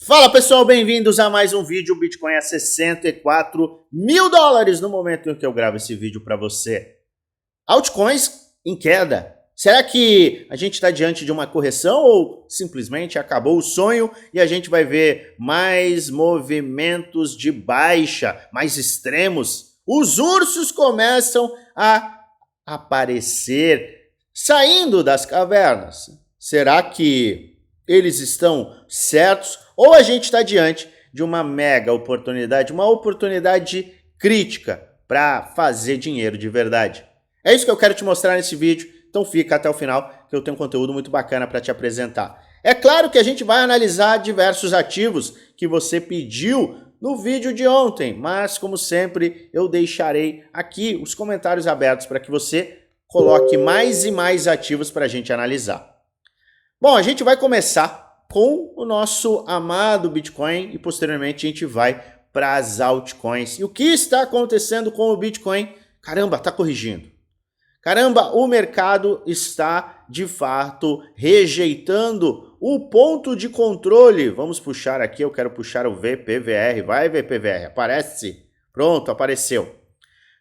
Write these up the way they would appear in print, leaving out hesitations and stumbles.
Fala pessoal, bem-vindos a mais um vídeo. O Bitcoin a 64 mil dólares no momento em que eu gravo esse vídeo para você. Altcoins em queda. Será que a gente está diante de uma correção ou simplesmente acabou o sonho e a gente vai ver mais movimentos de baixa, mais extremos? Os ursos começam a aparecer saindo das cavernas. Será que eles estão certos ou a gente está diante de uma mega oportunidade, uma oportunidade crítica para fazer dinheiro de verdade? É isso que eu quero te mostrar nesse vídeo, então fica até o final que eu tenho um conteúdo muito bacana para te apresentar. É claro que a gente vai analisar diversos ativos que você pediu no vídeo de ontem, mas como sempre eu deixarei aqui os comentários abertos para que você coloque mais e mais ativos para a gente analisar. Bom, a gente vai começar com o nosso amado Bitcoin e posteriormente a gente vai para as altcoins. E o que está acontecendo com o Bitcoin? Caramba, está corrigindo. Caramba, o mercado está de fato rejeitando o ponto de controle. Vamos puxar aqui, eu quero puxar o VPVR. Vai, VPVR, aparece. Pronto, apareceu.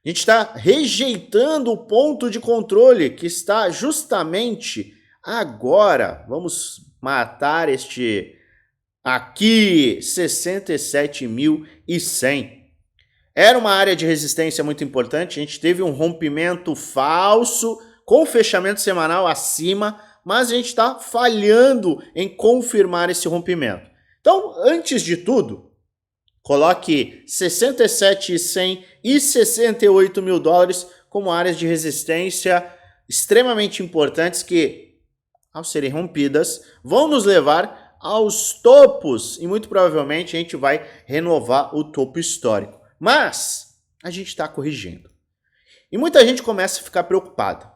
A gente está rejeitando o ponto de controle que está justamente agora. Vamos matar este aqui, 67.100. Era uma área de resistência muito importante, a gente teve um rompimento falso com fechamento semanal acima, mas a gente está falhando em confirmar esse rompimento. Então, antes de tudo, coloque 67.100 e 68 mil dólares como áreas de resistência extremamente importantes que, ao serem rompidas, vão nos levar aos topos e muito provavelmente a gente vai renovar o topo histórico. Mas a gente está corrigindo. E muita gente começa a ficar preocupada.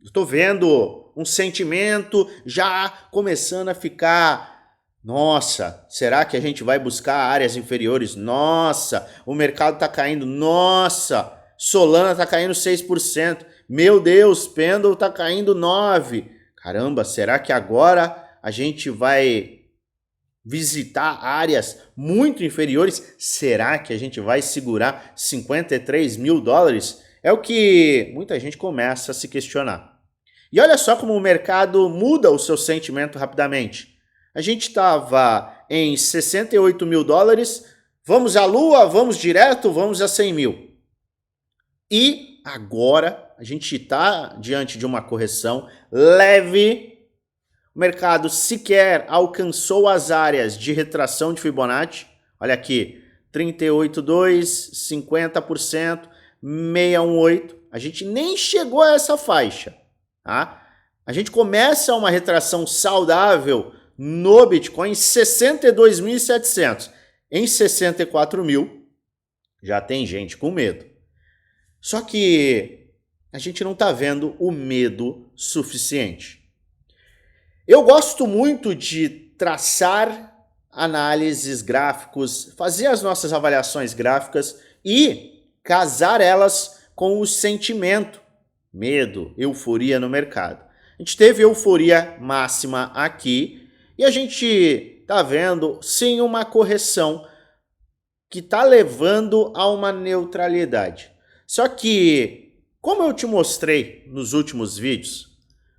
Estou vendo um sentimento já começando a ficar: nossa, será que a gente vai buscar áreas inferiores? Nossa, o mercado está caindo. Nossa, Solana está caindo 6%. Meu Deus, Pendle está caindo 9%. Caramba, será que agora a gente vai visitar áreas muito inferiores? Será que a gente vai segurar 53 mil dólares? É o que muita gente começa a se questionar. E olha só como o mercado muda o seu sentimento rapidamente. A gente estava em 68 mil dólares, vamos à lua, vamos direto, vamos a 100 mil. E agora a gente está diante de uma correção leve. O mercado sequer alcançou as áreas de retração de Fibonacci. Olha aqui, 38,2%, 50%, 618%. A gente nem chegou a essa faixa. Tá? A gente começa uma retração saudável no Bitcoin em 62.700. Em 64 mil, já tem gente com medo. Só que a gente não está vendo o medo suficiente. Eu gosto muito de traçar análises gráficos, fazer as nossas avaliações gráficas e casar elas com o sentimento, medo, euforia no mercado. A gente teve euforia máxima aqui e a gente está vendo sim uma correção que está levando a uma neutralidade. Só que, como eu te mostrei nos últimos vídeos,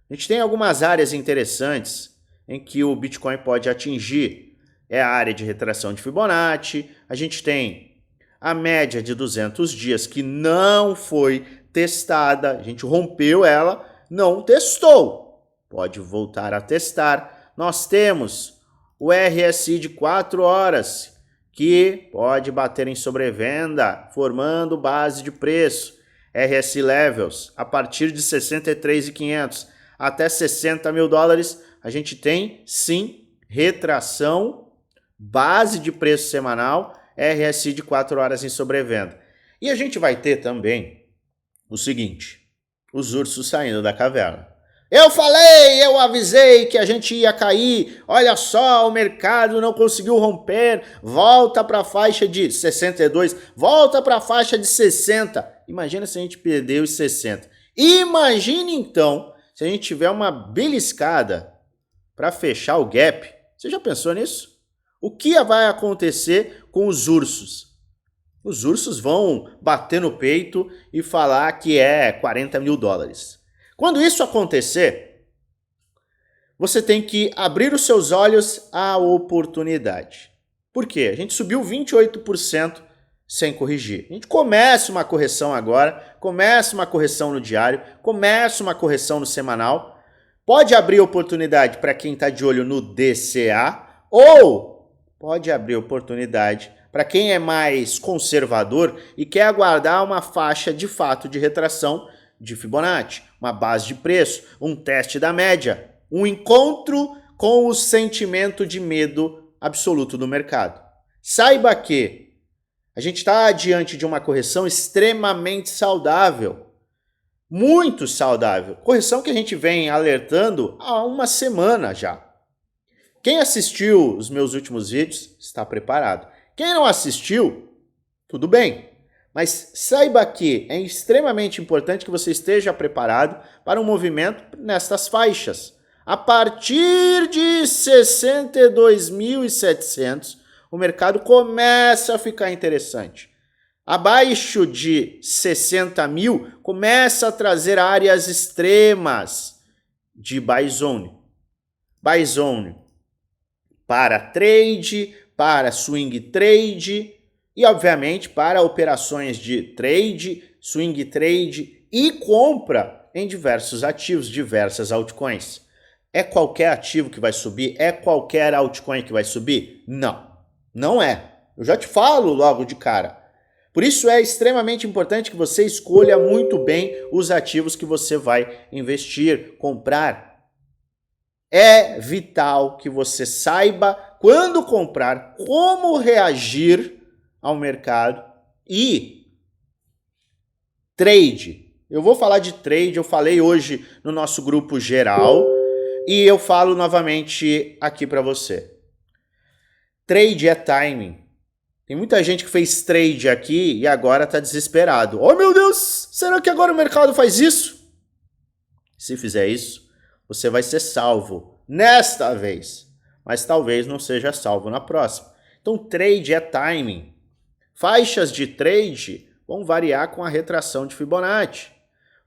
a gente tem algumas áreas interessantes em que o Bitcoin pode atingir. É a área de retração de Fibonacci, a gente tem a média de 200 dias que não foi testada, a gente rompeu ela, não testou, pode voltar a testar. Nós temos o RSI de 4 horas, que pode bater em sobrevenda, formando base de preço. RSI Levels, a partir de 63.500 até 60 mil dólares, a gente tem, sim, retração, base de preço semanal, RSI de 4 horas em sobrevenda. E a gente vai ter também o seguinte, os ursos saindo da caverna. Eu falei, eu avisei que a gente ia cair, olha só, o mercado não conseguiu romper, volta para a faixa de 62, volta para a faixa de 60. Imagina se a gente perder os 60. Imagine então se a gente tiver uma beliscada para fechar o gap. Você já pensou nisso? O que vai acontecer com os ursos? Os ursos vão bater no peito e falar que é 40 mil dólares. Quando isso acontecer, você tem que abrir os seus olhos à oportunidade. Por quê? A gente subiu 28% sem corrigir. A gente começa uma correção agora, começa uma correção no diário, começa uma correção no semanal. Pode abrir oportunidade para quem está de olho no DCA ou pode abrir oportunidade para quem é mais conservador e quer aguardar uma faixa de fato de retração de Fibonacci, uma base de preço, um teste da média, um encontro com o sentimento de medo absoluto do mercado. Saiba que a gente está diante de uma correção extremamente saudável, muito saudável, correção que a gente vem alertando há uma semana já. Quem assistiu os meus últimos vídeos está preparado. Quem não assistiu, tudo bem. Mas saiba que é extremamente importante que você esteja preparado para um movimento nestas faixas. A partir de 62.700, o mercado começa a ficar interessante. Abaixo de 60 mil, começa a trazer áreas extremas de buy zone. Buy zone para trade, para swing trade e, obviamente, para operações de trade, swing trade e compra em diversos ativos, diversas altcoins. É qualquer ativo que vai subir? É qualquer altcoin que vai subir? Não, não é. Eu já te falo logo de cara. Por isso é extremamente importante que você escolha muito bem os ativos que você vai investir, comprar. É vital que você saiba quando comprar, como reagir ao mercado e trade. Eu vou falar de trade, eu falei hoje no nosso grupo geral e eu falo novamente aqui para você. Trade é timing. Tem muita gente que fez trade aqui e agora está desesperado. Oh meu Deus, será que agora o mercado faz isso? Se fizer isso, você vai ser salvo nesta vez, mas talvez não seja salvo na próxima. Então trade é timing. Faixas de trade vão variar com a retração de Fibonacci.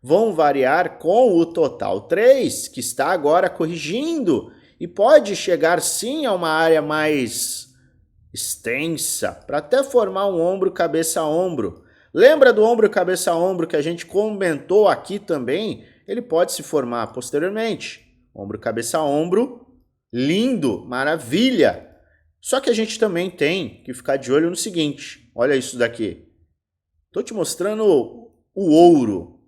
Vão variar com o total 3, que está agora corrigindo e pode chegar sim a uma área mais extensa, para até formar um ombro cabeça-ombro. Lembra do ombro cabeça-ombro que a gente comentou aqui também? Ele pode se formar posteriormente. Ombro cabeça-ombro, lindo, maravilha. Só que a gente também tem que ficar de olho no seguinte. Olha isso daqui. Estou te mostrando o ouro.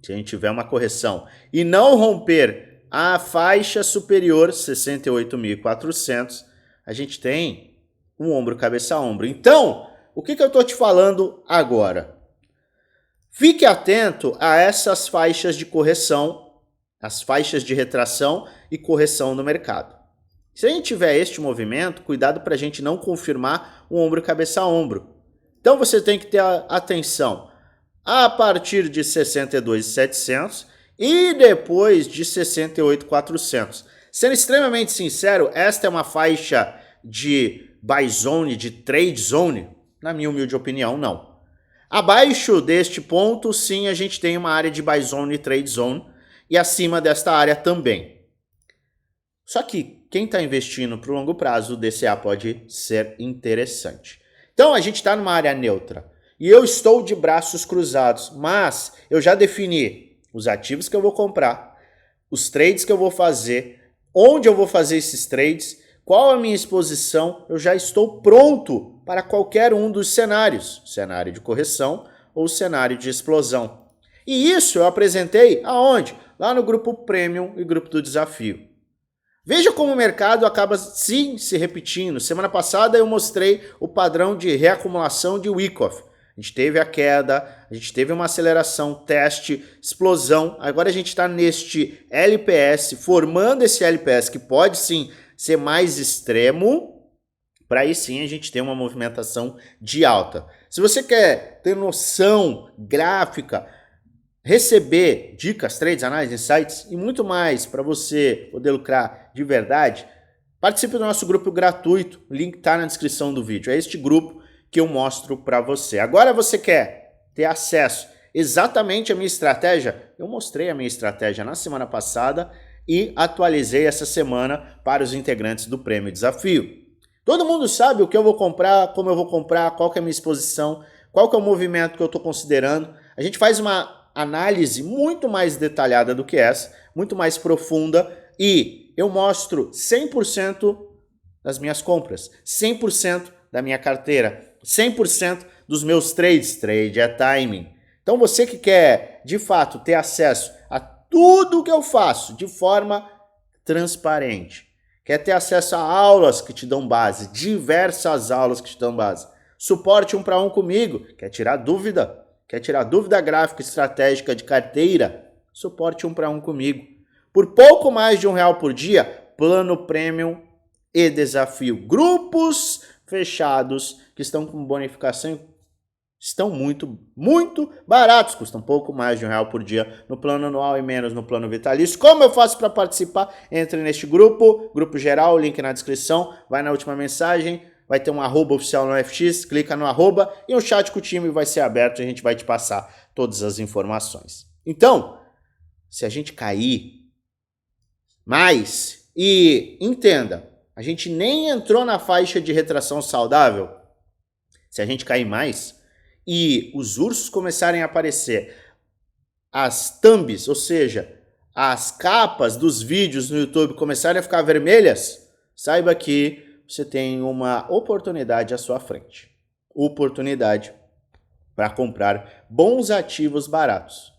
Se a gente tiver uma correção e não romper a faixa superior, 68.400, a gente tem um ombro cabeça a ombro. Então, o que eu estou te falando agora? Fique atento a essas faixas de correção, as faixas de retração e correção no mercado. Se a gente tiver este movimento, cuidado para a gente não confirmar um ombro cabeça a ombro. Então você tem que ter atenção a partir de 62.700 e depois de 68.400. Sendo extremamente sincero, esta é uma faixa de buy zone, de trade zone? Na minha humilde opinião, não. Abaixo deste ponto, sim, a gente tem uma área de buy zone e trade zone, e acima desta área também. Só que quem está investindo para o longo prazo, o DCA pode ser interessante. Então a gente está numa área neutra, e eu estou de braços cruzados, mas eu já defini os ativos que eu vou comprar, os trades que eu vou fazer, onde eu vou fazer esses trades, qual a minha exposição, eu já estou pronto para qualquer um dos cenários, cenário de correção ou cenário de explosão. E isso eu apresentei aonde? Lá no grupo Premium e grupo do Desafio. Veja como o mercado acaba sim se repetindo. Semana passada eu mostrei o padrão de reacumulação de Wyckoff. A gente teve a queda, a gente teve uma aceleração, teste, explosão. Agora a gente está neste LPS, formando esse LPS que pode sim ser mais extremo, para aí sim a gente ter uma movimentação de alta. Se você quer ter noção gráfica, receber dicas, trades, análises, insights e muito mais para você poder lucrar de verdade, Participe do nosso grupo gratuito, o link está na descrição do vídeo. É este grupo que eu mostro para você. Agora você quer ter acesso exatamente à minha estratégia? Eu mostrei a minha estratégia na semana passada e atualizei essa semana para os integrantes do Prêmio Desafio. Todo mundo sabe o que eu vou comprar, como eu vou comprar, qual que é a minha exposição, qual que é o movimento que eu estou considerando. A gente faz uma análise muito mais detalhada do que essa, muito mais profunda, e eu mostro 100% das minhas compras, 100% da minha carteira, 100% dos meus trades. Trade é timing. Então você que quer, de fato, ter acesso a tudo que eu faço de forma transparente, quer ter acesso a aulas que te dão base, diversas aulas que te dão base, suporte 1 para 1 comigo, quer tirar dúvida gráfica estratégica de carteira, suporte 1 para 1 comigo. Por pouco mais de R$1 por dia, plano premium e desafio. Grupos fechados que estão com bonificação estão muito baratos, custam pouco mais de R$1 por dia no plano anual e menos no plano vitalício. Como eu faço para participar? Entre neste grupo geral, link na descrição, vai na última mensagem, vai ter um arroba oficial no FX, clica no arroba e um chat com o time vai ser aberto e a gente vai te passar todas as informações. Então, se a gente cair mais, e entenda, a gente nem entrou na faixa de retração saudável, se a gente cair mais e os ursos começarem a aparecer, as thumbs, ou seja, as capas dos vídeos no YouTube começarem a ficar vermelhas, saiba que você tem uma oportunidade à sua frente. Oportunidade para comprar bons ativos baratos.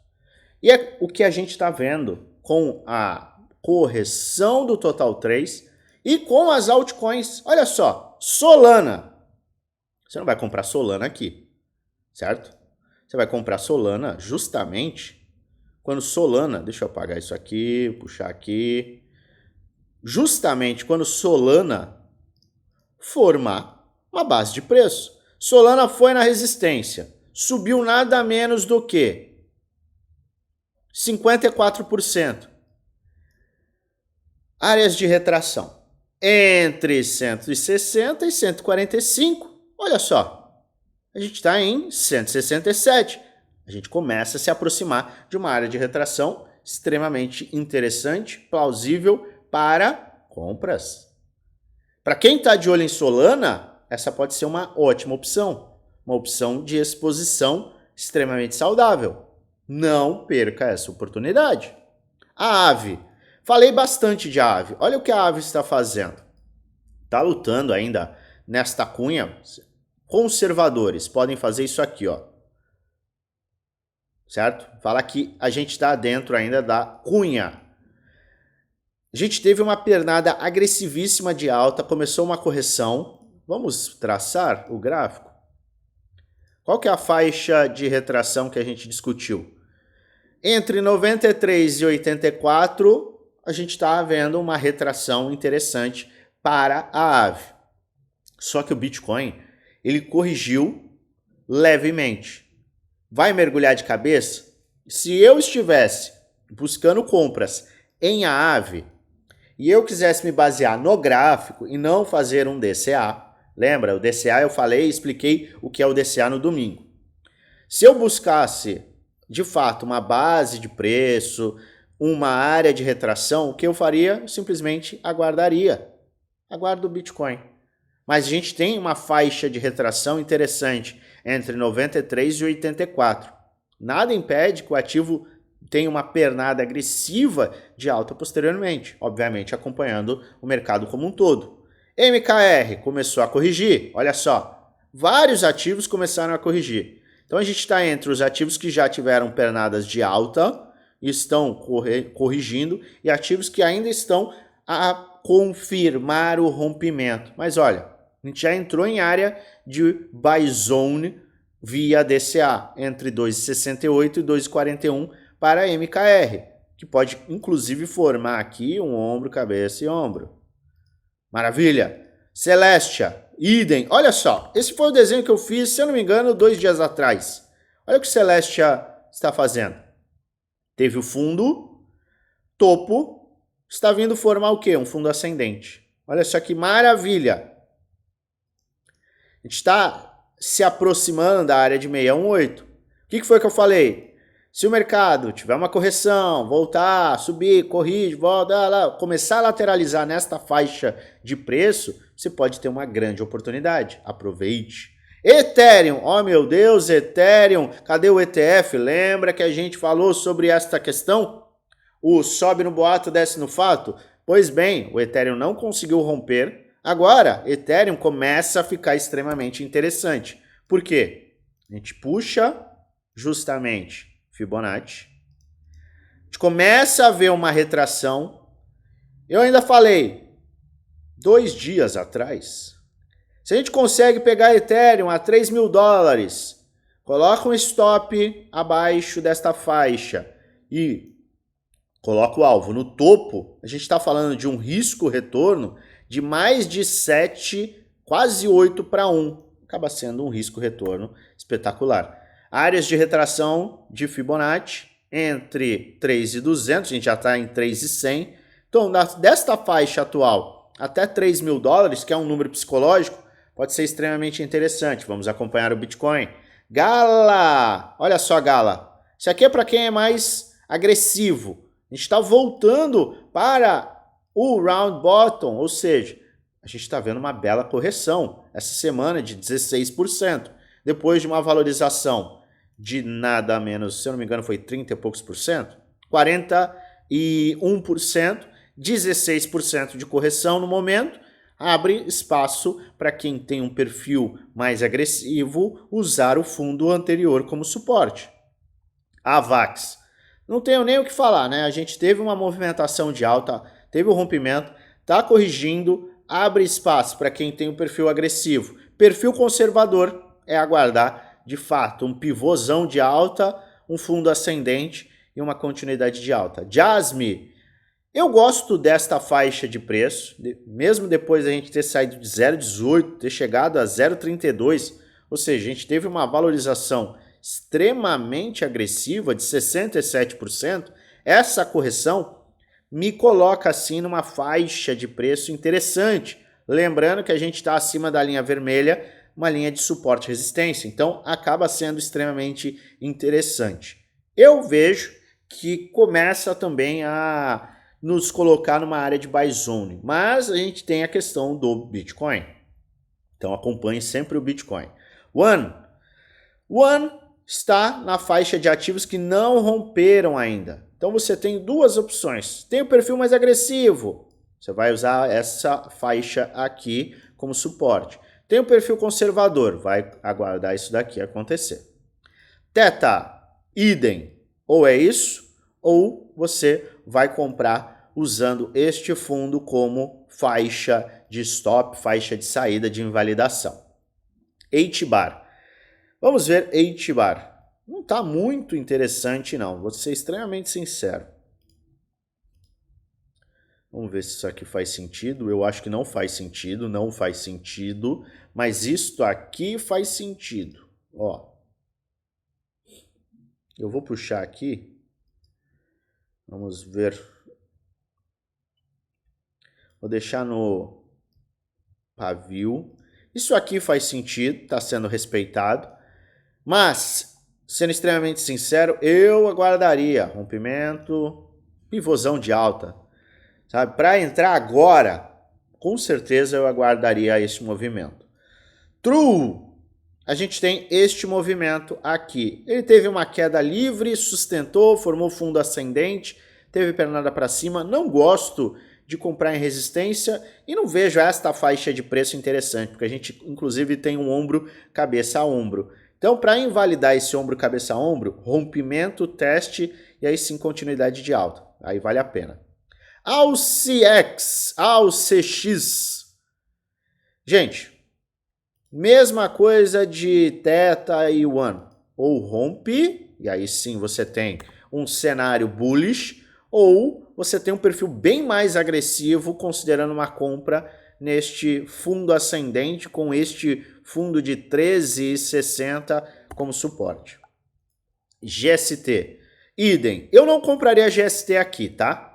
E é o que a gente está vendo com a correção do Total 3 e com as altcoins. Olha só, Solana. Você não vai comprar Solana aqui, certo? Você vai comprar Solana justamente quando Solana... Deixa eu apagar isso aqui, puxar aqui. Justamente quando Solana formar uma base de preço. Solana foi na resistência. Subiu nada menos do que 54%. Áreas de retração entre 160 e 145. Olha só, a gente está em 167. A gente começa a se aproximar de uma área de retração extremamente interessante, plausível para compras. Para quem está de olho em Solana, essa pode ser uma ótima opção. Uma opção de exposição extremamente saudável. Não perca essa oportunidade. A Aave. Falei bastante de Aave. Olha o que a Aave está fazendo. Está lutando ainda nesta cunha. Conservadores podem fazer isso aqui, ó. Certo? Fala que a gente está dentro ainda da cunha. A gente teve uma pernada agressivíssima de alta, começou uma correção. Vamos traçar o gráfico? Qual que é a faixa de retração que a gente discutiu? Entre 93 e 84, a gente está vendo uma retração interessante para a Aave. Só que o Bitcoin, ele corrigiu levemente. Vai mergulhar de cabeça? Se eu estivesse buscando compras em Aave e eu quisesse me basear no gráfico e não fazer um DCA, lembra, o DCA eu falei e expliquei o que é o DCA no domingo. Se eu buscasse, de fato, uma base de preço, uma área de retração, o que eu faria? Eu simplesmente aguardaria. Aguardo o Bitcoin. Mas a gente tem uma faixa de retração interessante entre 93 e 84. Nada impede que o ativo tenha uma pernada agressiva de alta posteriormente, obviamente acompanhando o mercado como um todo. MKR começou a corrigir, olha só, vários ativos começaram a corrigir. Então a gente está entre os ativos que já tiveram pernadas de alta, estão corrigindo, e ativos que ainda estão a confirmar o rompimento. Mas olha, a gente já entrou em área de buy zone via DCA, entre 2,68 e 2,41 para MKR, que pode inclusive formar aqui um ombro, cabeça e ombro. Maravilha! Celestia, idem. Olha só, esse foi o desenho que eu fiz, se eu não me engano, 2 dias atrás. Olha o que Celestia está fazendo. Teve o fundo, topo, está vindo formar o quê? Um fundo ascendente. Olha só que maravilha. A gente está se aproximando da área de 618. O que foi que eu falei? Se o mercado tiver uma correção, voltar, subir, corrige, volta, lá, começar a lateralizar nesta faixa de preço, você pode ter uma grande oportunidade. Aproveite. Ethereum, oh meu Deus, Ethereum, cadê o ETF? Lembra que a gente falou sobre esta questão? O sobe no boato, desce no fato? Pois bem, o Ethereum não conseguiu romper. Agora, Ethereum começa a ficar extremamente interessante. Por quê? A gente puxa justamente Fibonacci. A gente começa a ver uma retração. Eu ainda falei, 2 dias atrás, se a gente consegue pegar Ethereum a 3 mil dólares, coloca um stop abaixo desta faixa e coloca o alvo no topo, a gente está falando de um risco-retorno de mais de 7, quase 8 para 1. Acaba sendo um risco-retorno espetacular. Áreas de retração de Fibonacci entre 3.200, a gente já está em 3.100. Então, desta faixa atual até 3 mil dólares, que é um número psicológico, pode ser extremamente interessante. Vamos acompanhar o Bitcoin. Gala! Olha só, Gala. Isso aqui é para quem é mais agressivo. A gente está voltando para o round bottom, ou seja, a gente está vendo uma bela correção essa semana de 16%. Depois de uma valorização de nada menos, se eu não me engano, foi 30 e poucos por cento, 41%, 16% de correção no momento, abre espaço para quem tem um perfil mais agressivo usar o fundo anterior como suporte. AVAX. Não tenho nem o que falar, né? A gente teve uma movimentação de alta, teve o rompimento, está corrigindo, abre espaço para quem tem um perfil agressivo. Perfil conservador é aguardar, de fato, um pivôzão de alta, um fundo ascendente e uma continuidade de alta. Jasmine, eu gosto desta faixa de preço, mesmo depois da gente ter saído de 0,18, ter chegado a 0,32, ou seja, a gente teve uma valorização extremamente agressiva de 67%, essa correção me coloca assim numa faixa de preço interessante. Lembrando que a gente está acima da linha vermelha, uma linha de suporte e resistência, então acaba sendo extremamente interessante. Eu vejo que começa também a nos colocar numa área de buy zone, mas a gente tem a questão do Bitcoin. Então acompanhe sempre o Bitcoin. One está na faixa de ativos que não romperam ainda. Então você tem duas opções. Tem o perfil mais agressivo, você vai usar essa faixa aqui como suporte. Tem o perfil conservador, vai aguardar isso daqui acontecer. Teta, idem, ou é isso, ou você vai comprar usando este fundo como faixa de stop, faixa de saída de invalidação. H-bar. Vamos ver H-bar. Não está muito interessante não, vou ser extremamente sincero. Vamos ver se isso aqui faz sentido. Eu acho que não faz sentido, mas isto aqui faz sentido. Ó, eu vou puxar aqui. Vamos ver. Vou deixar no pavio. Isso aqui faz sentido, está sendo respeitado. Mas, sendo extremamente sincero, eu aguardaria rompimento, pivôzão de alta. Sabe? Para entrar agora, com certeza eu aguardaria este movimento. True, a gente tem este movimento aqui. Ele teve uma queda livre, sustentou, formou fundo ascendente, teve pernada para cima. Não gosto de comprar em resistência e não vejo esta faixa de preço interessante, porque a gente inclusive tem um ombro cabeça a ombro. Então, para invalidar esse ombro cabeça a ombro, rompimento, teste e aí sim continuidade de alta. Aí vale a pena. AUCX, gente, mesma coisa de Theta e One, ou rompe, e aí sim você tem um cenário bullish, ou você tem um perfil bem mais agressivo considerando uma compra neste fundo ascendente com este fundo de 13,60 como suporte. GST, idem, eu não compraria GST aqui, tá?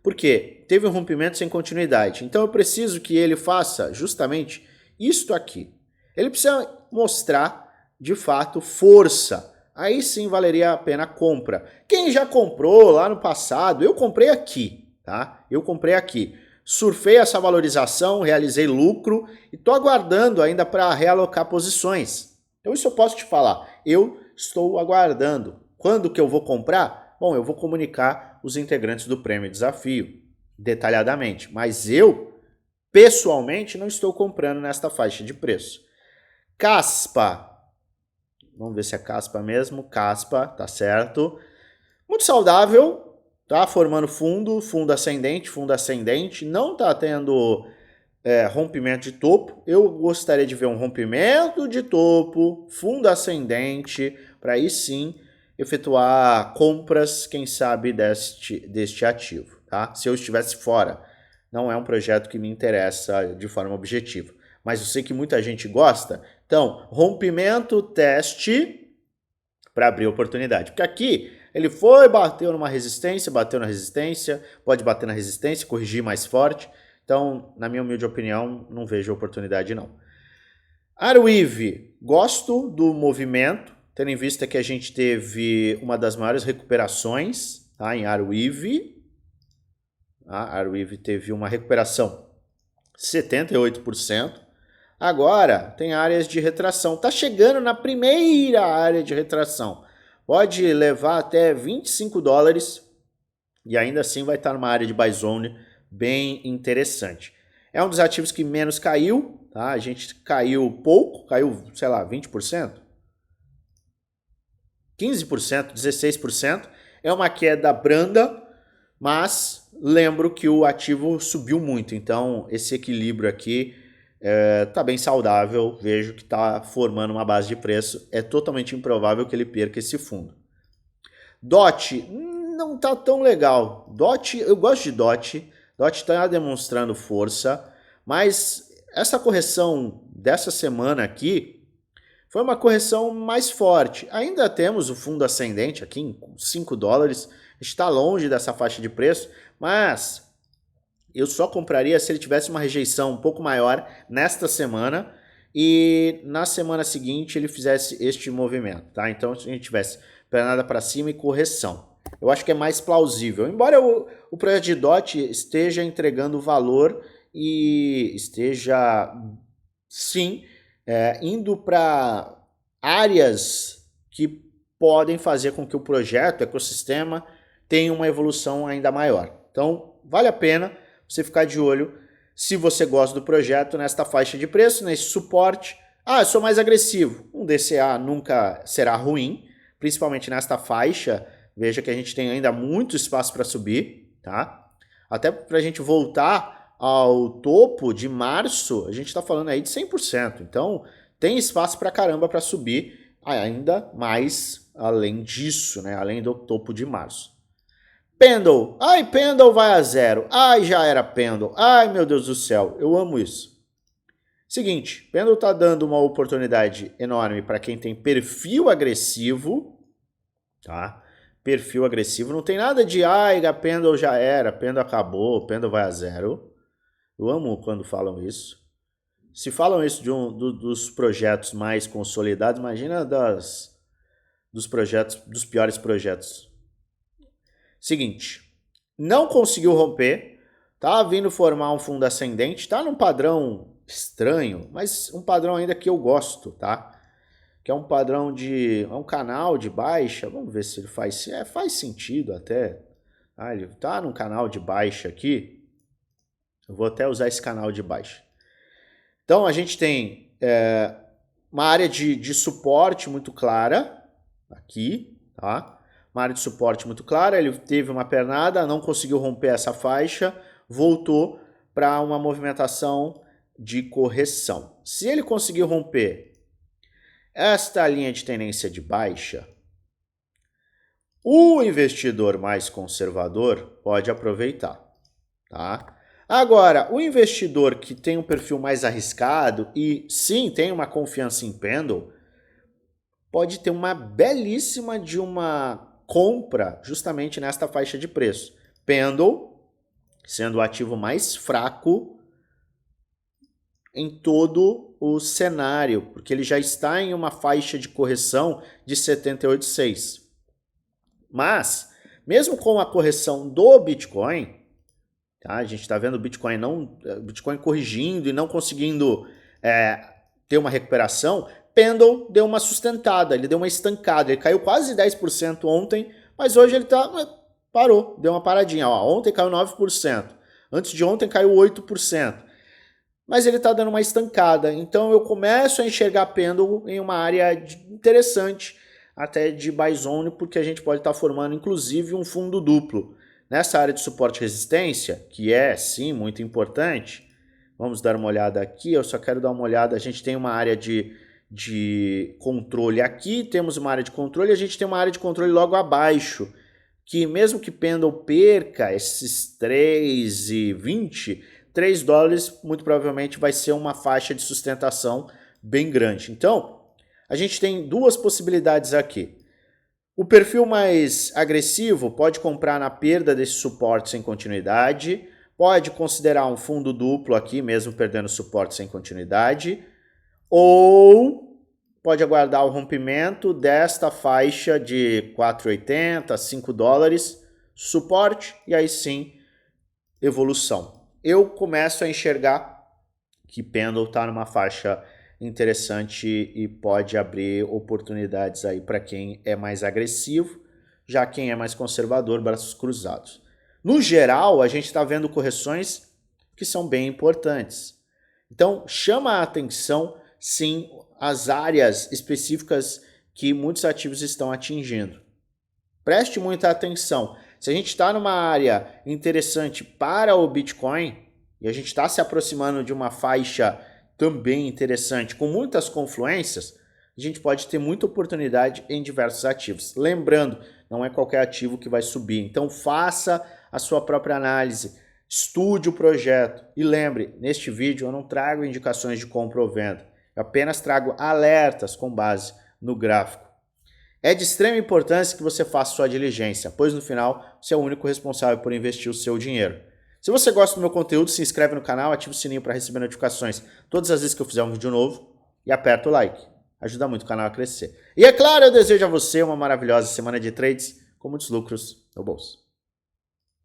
Porque teve um rompimento sem continuidade. Então eu preciso que ele faça justamente isto aqui. Ele precisa mostrar, de fato, força. Aí sim valeria a pena a compra. Quem já comprou lá no passado, eu comprei aqui, tá? Eu comprei aqui. Surfei essa valorização, realizei lucro e estou aguardando ainda para realocar posições. Então isso eu posso te falar. Eu estou aguardando. Quando que eu vou comprar? Bom, eu vou comunicar os integrantes do Prêmio Desafio detalhadamente. Mas eu, pessoalmente, não estou comprando nesta faixa de preço. Caspa. Vamos ver se é caspa mesmo. Caspa, tá certo. Muito saudável, tá formando fundo ascendente. Não tá tendo rompimento de topo. Eu gostaria de ver um rompimento de topo, fundo ascendente, para aí sim efetuar compras, quem sabe, deste ativo, tá? Se eu estivesse fora, não é um projeto que me interessa de forma objetiva. Mas eu sei que muita gente gosta. Então, rompimento, teste para abrir oportunidade. Porque aqui ele foi, bateu numa resistência, bateu na resistência, pode bater na resistência, corrigir mais forte. Então, na minha humilde opinião, não vejo oportunidade não. Arweave, gosto do movimento, tendo em vista que a gente teve uma das maiores recuperações, tá, em Arweave. A Arweave teve uma recuperação 78%. Agora tem áreas de retração. Está chegando na primeira área de retração. Pode levar até $25 e ainda assim vai estar numa área de buy zone bem interessante. É um dos ativos que menos caiu, tá? A gente caiu pouco, caiu, sei lá, 20%, 15%, 16%. É uma queda branda, mas lembro que o ativo subiu muito. Então esse equilíbrio aqui tá bem saudável, vejo que está formando uma base de preço, é totalmente improvável que ele perca esse fundo. DOT não tá tão legal. DOT, eu gosto de DOT, DOT está demonstrando força, mas essa correção dessa semana aqui foi uma correção mais forte. Ainda temos o fundo ascendente aqui em $5, está longe dessa faixa de preço, mas eu só compraria se ele tivesse uma rejeição um pouco maior nesta semana e na semana seguinte ele fizesse este movimento, tá? Então se a gente tivesse pernada para cima e correção. Eu acho que é mais plausível. Embora o projeto de DOT esteja entregando valor e esteja, sim, indo para áreas que podem fazer com que o projeto, o ecossistema, tenha uma evolução ainda maior. Então, vale a pena você ficar de olho se você gosta do projeto nesta faixa de preço, nesse suporte. Ah, eu sou mais agressivo. Um DCA nunca será ruim, principalmente nesta faixa. Veja que a gente tem ainda muito espaço para subir, tá? Até para a gente voltar ao topo de março, a gente está falando aí de 100%. Então, tem espaço para caramba para subir ainda mais além disso, né? Além do topo de março. Pendle. Ai, Pendle vai a zero. Ai, já era Pendle. Ai, meu Deus do céu. Eu amo isso. Seguinte, Pendle tá dando uma oportunidade enorme para quem tem perfil agressivo, tá? Perfil agressivo. Não tem nada de, ai, a Pendle já era, Pendle acabou, Pendle vai a zero. Eu amo quando falam isso. Se falam isso de dos projetos mais consolidados, imagina dos projetos, dos piores projetos. Seguinte, não conseguiu romper, tá vindo formar um fundo ascendente, tá num padrão estranho, mas um padrão ainda que eu gosto, tá? Que é um padrão de, é um canal de baixa, vamos ver se ele faz, faz sentido até. Ah, ele tá num canal de baixa aqui, eu vou até usar esse canal de baixa. Então a gente tem uma área de suporte muito clara, aqui, tá? Uma área de suporte muito clara, ele teve uma pernada, não conseguiu romper essa faixa, voltou para uma movimentação de correção. Se ele conseguir romper esta linha de tendência de baixa, o investidor mais conservador pode aproveitar, tá? Agora, o investidor que tem um perfil mais arriscado e sim tem uma confiança em Pendle, pode ter uma belíssima de uma compra justamente nesta faixa de preço. Pendle, sendo o ativo mais fraco em todo o cenário, porque ele já está em uma faixa de correção de 78,6. Mas, mesmo com a correção do Bitcoin, tá? A gente está vendo o Bitcoin corrigindo e não conseguindo ter uma recuperação. Pendle deu uma sustentada, ele deu uma estancada, ele caiu quase 10% ontem, mas hoje ele parou, deu uma paradinha. Ó, ontem caiu 9%, antes de ontem caiu 8%, mas ele está dando uma estancada. Então eu começo a enxergar Pendle em uma área interessante, até de buy zone, porque a gente pode estar formando inclusive um fundo duplo. Nessa área de suporte e resistência, que é sim muito importante, vamos dar uma olhada aqui, eu só quero dar uma olhada, a gente tem uma área de controle aqui, temos uma área de controle e a gente tem uma área de controle logo abaixo, que mesmo que Pendle perca esses 3,20, 3 dólares muito provavelmente vai ser uma faixa de sustentação bem grande. Então, a gente tem duas possibilidades aqui. O perfil mais agressivo pode comprar na perda desse suporte sem continuidade, pode considerar um fundo duplo aqui, mesmo perdendo suporte sem continuidade, ou pode aguardar o rompimento desta faixa de 4,80, 5 dólares, suporte, e aí sim, evolução. Eu começo a enxergar que Pendle está numa faixa interessante e pode abrir oportunidades aí para quem é mais agressivo, já quem é mais conservador, braços cruzados. No geral, a gente está vendo correções que são bem importantes. Então, chama a atenção, sim, as áreas específicas que muitos ativos estão atingindo. Preste muita atenção. Se a gente está numa área interessante para o Bitcoin, e a gente está se aproximando de uma faixa também interessante, com muitas confluências, a gente pode ter muita oportunidade em diversos ativos. Lembrando, não é qualquer ativo que vai subir. Então faça a sua própria análise, estude o projeto. E lembre, neste vídeo eu não trago indicações de compra ou venda. Eu apenas trago alertas com base no gráfico. É de extrema importância que você faça sua diligência, pois no final você é o único responsável por investir o seu dinheiro. Se você gosta do meu conteúdo, se inscreve no canal, ativa o sininho para receber notificações todas as vezes que eu fizer um vídeo novo e aperta o like. Ajuda muito o canal a crescer. E é claro, eu desejo a você uma maravilhosa semana de trades com muitos lucros no bolso.